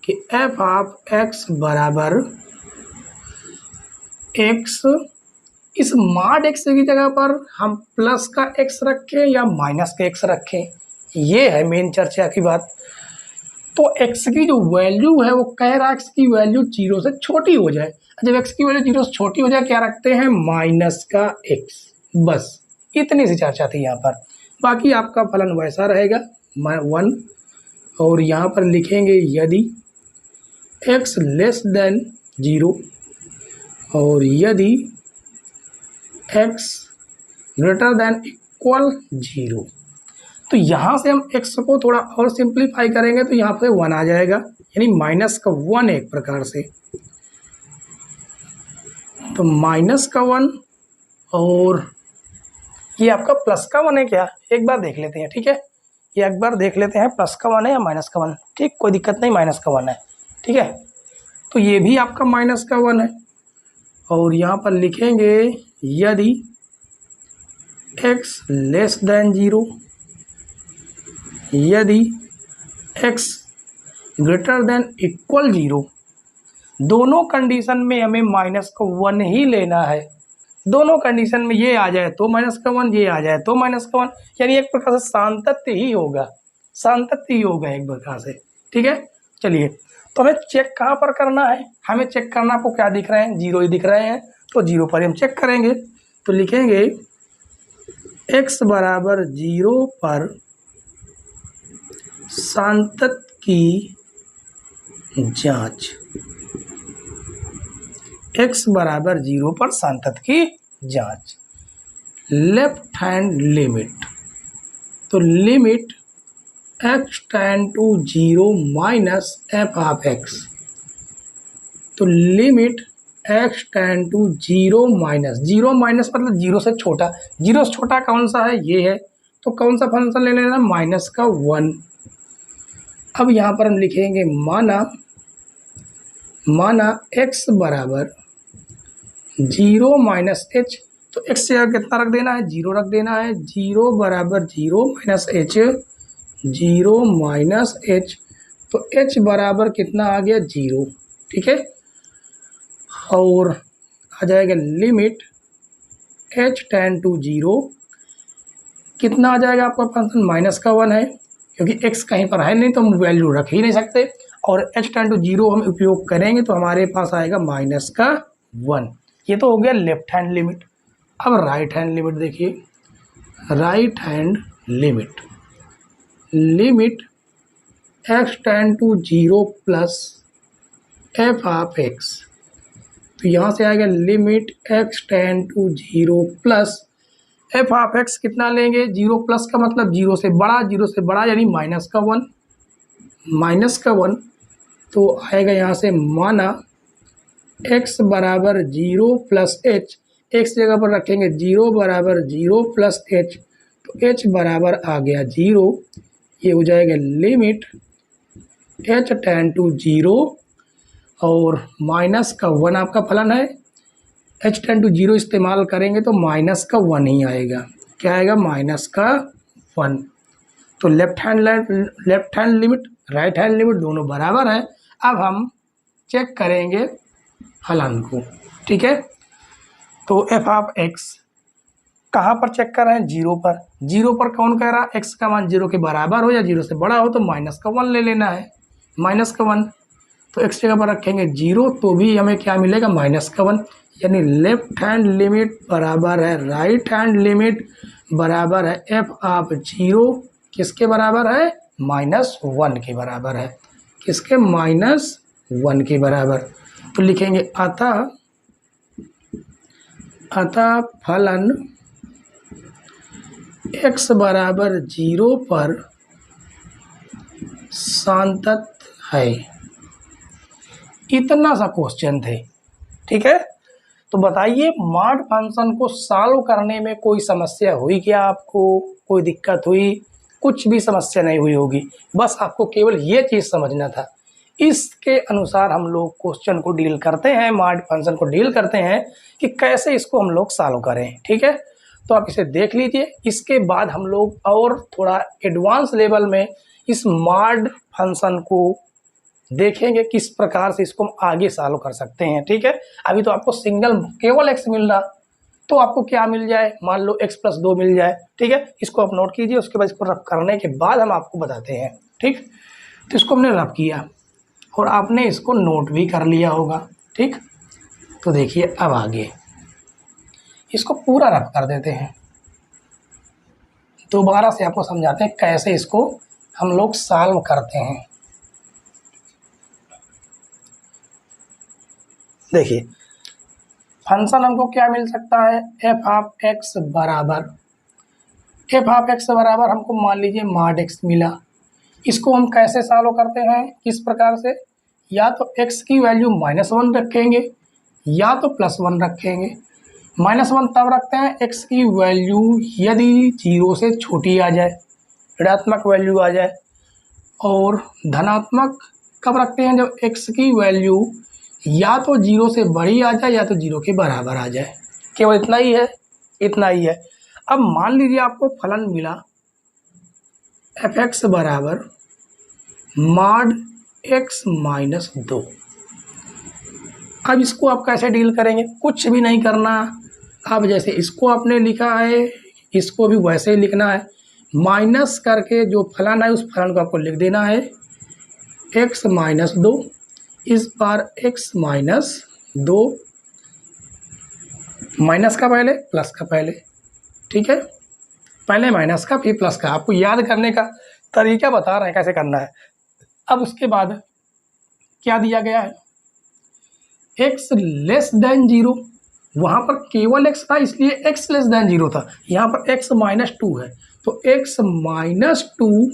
कि f ऑफ x बराबर x, इस माड x की जगह पर हम प्लस का x रखें या माइनस का x रखें, ये है मेन चर्चा की बात। तो x की जो वैल्यू है वो कह रहा है x की वैल्यू 0 से छोटी हो जाए। जब x की वैल्यू 0 से छोटी हो जाए क्या रखते हैं, माइनस का x। बस इतनी सी चर्चा थी यहाँ पर। बाकी आपका फलन वैसा रहेगा 1, और यहाँ पर लिखेंगे यदि x लेस देन 0 और यदि x ग्रेटर देन इक्वल 0। तो यहाँ से हम x को थोड़ा और सिंप्लीफाई करेंगे तो यहाँ पे 1 आ जाएगा, यानी माइनस का 1 एक प्रकार से। तो माइनस का 1 और ये आपका प्लस का 1 है क्या, एक बार देख लेते हैं। ठीक है, ये एक बार देख लेते हैं प्लस का 1 है या माइनस का 1। ठीक, कोई दिक्कत नहीं, माइनस का 1 है। ठीक है, तो ये भी आपका माइनस का 1 है। और यहाँ पर लिखेंगे यदि x लेस देन 0, यदि x ग्रेटर देन इक्वल 0। दोनों कंडीशन में हमें माइनस का 1 ही लेना है। दोनों कंडीशन में ये आ जाए तो माइनस का 1, ये आ जाए तो माइनस का 1, यानी एक प्रकार से सान्तत्य ही होगा, सान्तत्य ही होगा एक प्रकार से। ठीक है, चलिए तो हमें चेक कहाँ पर करना है, हमें चेक करना आपको क्या दिख रहे हैं, 0 ही दिख रहे हैं। तो 0 पर हम चेक करेंगे। तो लिखेंगे x बराबर 0 पर सान्तत्य की जांच। x बराबर 0 पर सान्तत्य की जांच। लेफ्ट हैंड लिमिट, तो limit x tend to 0 minus f of x। तो limit x tend to 0 minus, 0 minus मतलब 0 से छोटा। 0 से छोटा कौन सा है, ये है। तो कौन सा फंक्शन ले लेना, माइनस का 1। अब यहाँ पर हम लिखेंगे माना x बराबर 0 माइनस h। तो x से कितना रख देना है, 0 रख देना है। 0 बराबर 0 माइनस h, 0 माइनस h। तो h बराबर कितना आ गया, 0। ठीक है, और आ जाएगा लिमिट h टेंड टू 0, कितना आ जाएगा आपका फंक्शन, माइनस का 1 है, क्योंकि x कहीं पर है नहीं तो हम वैल्यू रख ही नहीं सकते। और h टेंड टू 0 हम उपयोग करेंगे तो हमारे पास आएगा माइनस का 1। ये तो हो गया लेफ्ट हैंड लिमिट। अब राइट हैंड लिमिट देखिए, right hand limit, limit x tend to 0 plus f of x। तो यहाँ से आएगा limit x tend to 0 plus f of x। कितना लेंगे, 0 प्लस का मतलब 0 से बड़ा, 0 से बड़ा यानी माइनस का 1, माइनस का 1। तो आएगा यहाँ से माना x बराबर 0 प्लस h, x जगह पर रखेंगे 0 बराबर 0 प्लस h। तो h बराबर आ गया 0। ये हो जाएगा लिमिट h टेंड टू 0 और माइनस का 1 आपका फलन है। h टेंड टू 0 इस्तेमाल करेंगे तो माइनस का 1 ही आएगा। क्या आएगा, माइनस का 1। तो left hand limit, right hand limit दोनों बराबर है। अब हम चेक करेंगे फलन को। ठीक है, तो f ऑफ x कहाँ पर चेक कर रहे हैं, 0 पर। 0 पर कौन कह रहा है, x का मान 0 के बराबर हो या 0 से बड़ा हो तो माइनस का 1 ले लेना है, माइनस का 1। तो x जगह पर रखेंगे 0 तो भी हमें क्या मिलेगा, माइनस का 1। यानी लेफ्ट हैंड लिमिट बराबर है राइट हैंड लिमिट बराबर है f ऑफ 0 किसके बराबर है, -1 के बराबर है। किसके, -1 के बराबर। तो लिखेंगे अतः फलन x बराबर 0 पर सान्तत्य है। इतना सा क्वेश्चन थे। ठीक है, तो बताइए मॉड फंक्शन को सॉल्व करने में कोई समस्या हुई क्या, आपको कोई दिक्कत हुई, कुछ भी समस्या नहीं हुई होगी। बस आपको केवल ये चीज़ समझना था। इसके अनुसार हम लोग क्वेश्चन को डील करते हैं, मॉड फंक्शन को डील करते हैं कि कैसे इसको हम लोग सॉल्व करें। ठीक है, तो आप इसे देख लीजिए। इसके बाद हम लोग और थोड़ा एडवांस लेवल में इस मॉड फंक्शन को देखेंगे, किस प्रकार से इसको हम आगे सॉल्व कर सकते हैं। ठीक है, अभी तो आपको सिंगल केवल x मिल रहा, तो आपको क्या मिल जाए, मान लो x+2 मिल जाए। ठीक है, इसको आप नोट कीजिए, उसके बाद इसको रफ करने के बाद हम आपको बताते हैं। ठीक, तो इसको हमने रफ किया और आपने इसको नोट भी कर लिया होगा। ठीक, तो देखिए अब आगे इसको पूरा रफ कर देते हैं, दोबारा से आपको समझाते हैं कैसे इसको हम लोग सॉल्व करते हैं। देखिए फंक्शन हमको क्या मिल सकता है, f(x) बराबर हमको मान लीजिए mod x मिला। इसको हम कैसे सॉल्व करते हैं, किस प्रकार से, या तो x की वैल्यू -1 रखेंगे या तो +1 रखेंगे। -1 तब रखते हैं x की वैल्यू यदि 0 से छोटी आ जाए, ऋणात्मक वैल्यू आ जाए, और धनात्मक कब रखते हैं, जब x की वैल्यू या तो 0 से बड़ी आ जाए या तो 0 के बराबर आ जाए। केवल इतना ही है, इतना ही है। अब मान लीजिए आपको फलन मिला f(x) बराबर mod x - 2। अब इसको आप कैसे डील करेंगे, कुछ भी नहीं करना। अब जैसे इसको आपने लिखा है, इसको भी वैसे ही लिखना है, माइनस करके जो फलन है उस फलन को आपको लिख देना है x - 2, इस बार x - 2, माइनस का पहले प्लस का पहले। ठीक है, पहले माइनस का फिर प्लस का, आपको याद करने का तरीका बता रहे हैं कैसे करना है। अब उसके बाद क्या दिया गया है, x < 0, वहाँ पर केवल x था इसलिए x < 0 था, यहाँ पर x - 2 है तो x - 2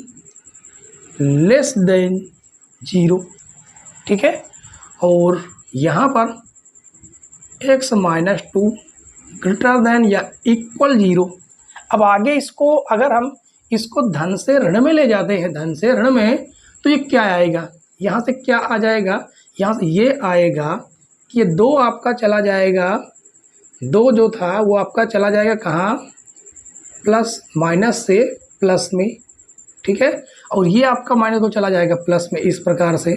< 0। ठीक है, और यहाँ पर x - 2 > या = 0। अब आगे इसको अगर हम इसको धन से ऋण में ले जाते हैं, धन से ऋण में, तो ये क्या आएगा, यहाँ से क्या आ जाएगा, यहाँ से ये आएगा कि ये 2 आपका चला जाएगा, 2 जो था वो आपका चला जाएगा कहाँ, प्लस माइनस से प्लस में। ठीक है, और ये आपका -2 चला जाएगा प्लस में, इस प्रकार से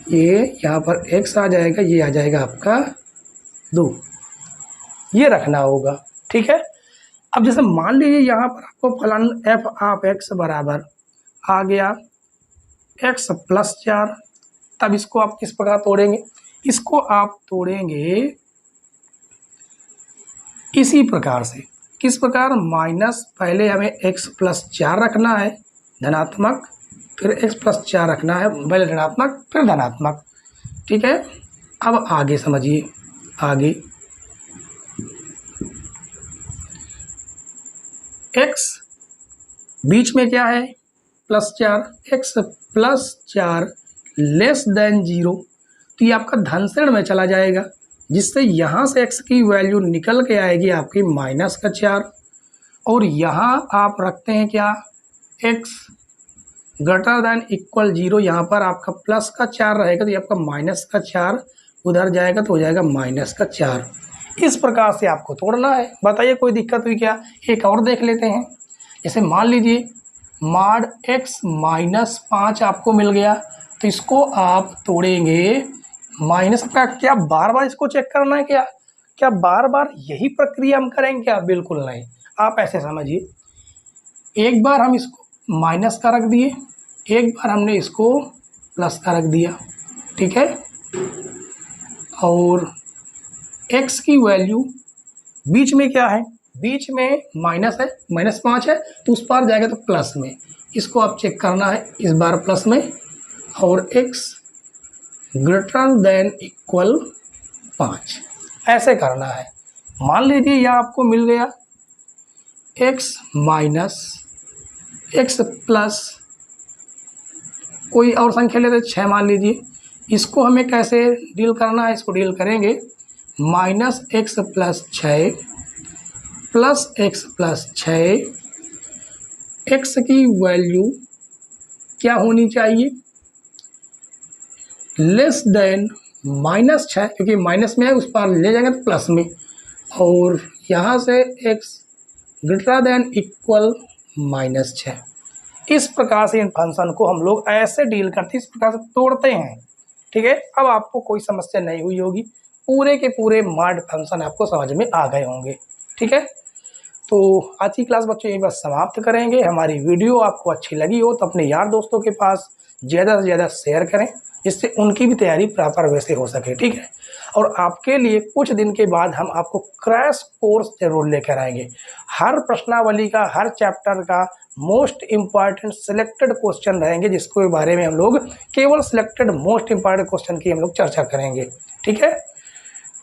ये यहाँ पर x आ जाएगा, ये आ जाएगा आपका 2, ये रखना होगा। ठीक है, अब जैसे मान लीजिए यहाँ पर आपको फलन f(x) बराबर आ गया x + 4, तब इसको आप किस प्रकार तोड़ेंगे, इसको आप तोड़ेंगे इसी प्रकार से। किस प्रकार, माइनस पहले हमें x + 4 रखना है धनात्मक, फिर x + 4 रखना है पहले ऋणात्मक फिर धनात्मक। ठीक है, अब आगे समझिए, आगे x बीच में क्या है +4, x + 4 < 0, तो ये आपका धन से ऋण में चला जाएगा, जिससे यहाँ से x की वैल्यू निकल के आएगी आपकी -4, और यहाँ आप रखते हैं क्या, x > 0, यहाँ पर आपका +4 रहेगा तो ये आपका -4 उधर जाएगा तो हो जाएगा -4। इस प्रकार से आपको तोड़ना है। बताइए कोई दिक्कत हुई क्या, एक और देख लेते हैं। जैसे मान लीजिए mod x - 5 आपको मिल गया, तो इसको आप तोड़ेंगे माइनस का, क्या बार बार इसको चेक करना है, क्या बार बार यही प्रक्रिया हम करेंगे क्या, बिल्कुल नहीं। आप ऐसे समझिए, एक बार हम इसको माइनस का रख दिए, एक बार हमने इसको प्लस का रख दिया। ठीक है, और x की वैल्यू बीच में क्या है, बीच में माइनस है, -5 है तो उस पार जाएगा तो प्लस में, इसको आप चेक करना है इस बार प्लस में, और x > 5 ऐसे करना है। मान लीजिए यह आपको मिल गया x - x प्लस कोई और संख्या लेते 6 मान लीजिए, इसको हमें कैसे डील करना है, इसको डील करेंगे -x + 6 प्लस x + 6, x की वैल्यू क्या होनी चाहिए, < क्योंकि माइनस में है उस पर ले जाएंगे तो प्लस में, और यहाँ से x > -6। इस प्रकार से इन फंक्शन को हम लोग ऐसे डील करते हैं, इस प्रकार से तोड़ते हैं। ठीक है, अब आपको कोई समस्या नहीं हुई होगी। पूरे के पूरे मार्ड फंक्शन आपको समझ में आ गए होंगे। ठीक है, तो आज की क्लास बच्चों यहीं बस समाप्त करेंगे। हमारी वीडियो आपको अच्छी लगी हो तो अपने यार दोस्तों के पास ज़्यादा से ज़्यादा शेयर करें, जिससे उनकी भी तैयारी प्रॉपर वैसे हो सके। ठीक है, और आपके लिए कुछ दिन के बाद हम आपको क्रैश कोर्स जरूर लेकर आएंगे। हर प्रश्नावली का, हर चैप्टर का मोस्ट इम्पॉर्टेंट सिलेक्टेड क्वेश्चन रहेंगे, जिसके बारे में हम लोग केवल सिलेक्टेड मोस्ट इम्पॉर्टेंट क्वेश्चन की हम लोग चर्चा करेंगे। ठीक है,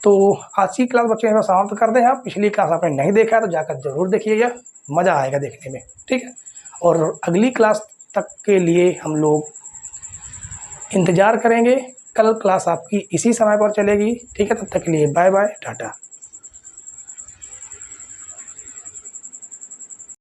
तो आज की क्लास बच्चों यहाँ समाप्त कर दें। आप पिछली क्लास आपने नहीं देखा है तो जाकर जरूर देखिएगा, मज़ा आएगा देखने में। ठीक है, और अगली क्लास तक के लिए हम लोग इंतज़ार करेंगे। कल क्लास आपकी इसी समय पर चलेगी। ठीक है, तब तक के लिए बाय बाय, टाटा।